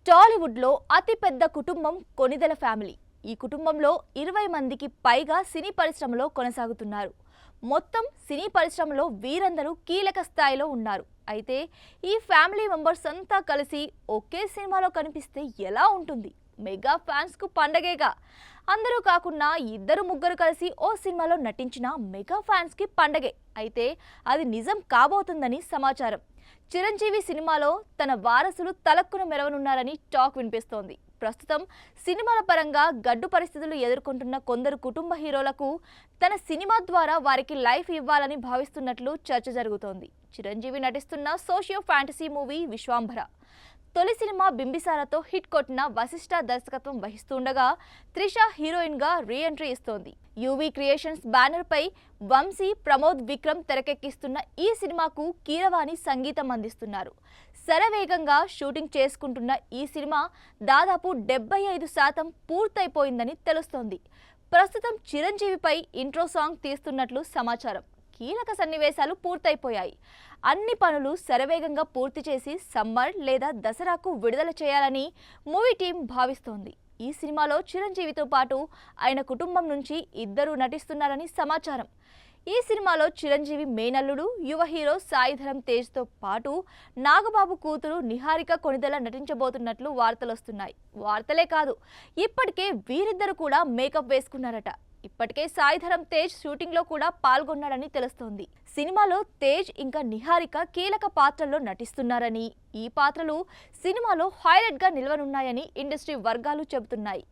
టాలీవుడ్లో అతిపెద్ద కుటుంబం కొనిదెల ఫ్యామిలీ. ఈ కుటుంబంలో 20 మందికి పైగా సినీ పరిశ్రమలో కొనసాగుతున్నారు. మొత్తం సినీ పరిశ్రమలో వీరందరూ కీలక స్థాయిలో ఉన్నారు. అయితే ఈ ఫ్యామిలీ మెంబర్స్ అంతా కలిసి ఒకే సినిమాలో కనిపిస్తే ఎలా ఉంటుంది? మెగా ఫ్యాన్స్ కు పండగేగా. అందరూ కాకుండా ఇద్దరు ముగ్గురు కలిసి ఓ సినిమాలో నటించిన మెగా ఫ్యాన్స్ కి పండగే. అయితే అది నిజం కాబోతుందని సమాచారం. చిరంజీవి సినిమాలో తన వారసులు తలక్కున మెరవనున్నారని టాక్ వినిపిస్తోంది. ప్రస్తుతం సినిమాల పరంగా గడ్డు పరిస్థితులు ఎదుర్కొంటున్న కొందరు కుటుంబ హీరోలకు తన సినిమా ద్వారా వారికి లైఫ్ ఇవ్వాలని భావిస్తున్నట్లు చర్చ జరుగుతోంది. చిరంజీవి నటిస్తున్న సోషియో ఫ్యాంటసీ మూవీ విశ్వాంభర తొలి సినిమా బింబిసారాతో హిట్ కొట్టిన వశిష్ఠ దర్శకత్వం వహిస్తుండగా త్రిష హీరోయిన్ గా రీ ఎంట్రీ ఇస్తోంది. యువి క్రియేషన్స్ బ్యానర్ పై వంశీ, ప్రమోద్ విక్రమ్ తెరకెక్కిస్తున్న ఈ సినిమాకు కీరవాణి సంగీతం అందిస్తున్నారు. శరవేగంగా షూటింగ్ చేసుకుంటున్న ఈ సినిమా దాదాపు 75% పూర్తయిపోయిందని తెలుస్తోంది. ప్రస్తుతం చిరంజీవిపై ఇంట్రో సాంగ్ తీస్తున్నట్లు సమాచారం. కీలక సన్నివేశాలు పూర్తయిపోయాయి. అన్ని పనులు శరవేగంగా పూర్తి చేసి సమ్మర్ లేదా దసరాకు విడుదల చేయాలని మూవీ టీం భావిస్తోంది. ఈ సినిమాలో చిరంజీవితో పాటు ఆయన కుటుంబం నుంచి ఇద్దరు నటిస్తున్నారని సమాచారం. ఈ సినిమాలో చిరంజీవి మేనల్లుడు యువ హీరో సాయిధరం తేజ్తో పాటు నాగబాబు కూతురు నిహారిక కొనిదెల నటించబోతున్నట్లు వార్తలొస్తున్నాయి. వార్తలే కాదు, ఇప్పటికే వీరిద్దరు కూడా మేకప్ వేసుకున్నారట. ఇప్పటికే సాయిధరం తేజ్ షూటింగ్ లో కూడా పాల్గొన్నాడని తెలుస్తోంది. సినిమాలో తేజ్ ఇంకా నిహారిక కీలక పాత్రల్లో నటిస్తున్నారని, ఈ పాత్రలు సినిమాలో హైలైట్ గా నిలవనున్నాయని ఇండస్ట్రీ వర్గాలు చెబుతున్నాయి.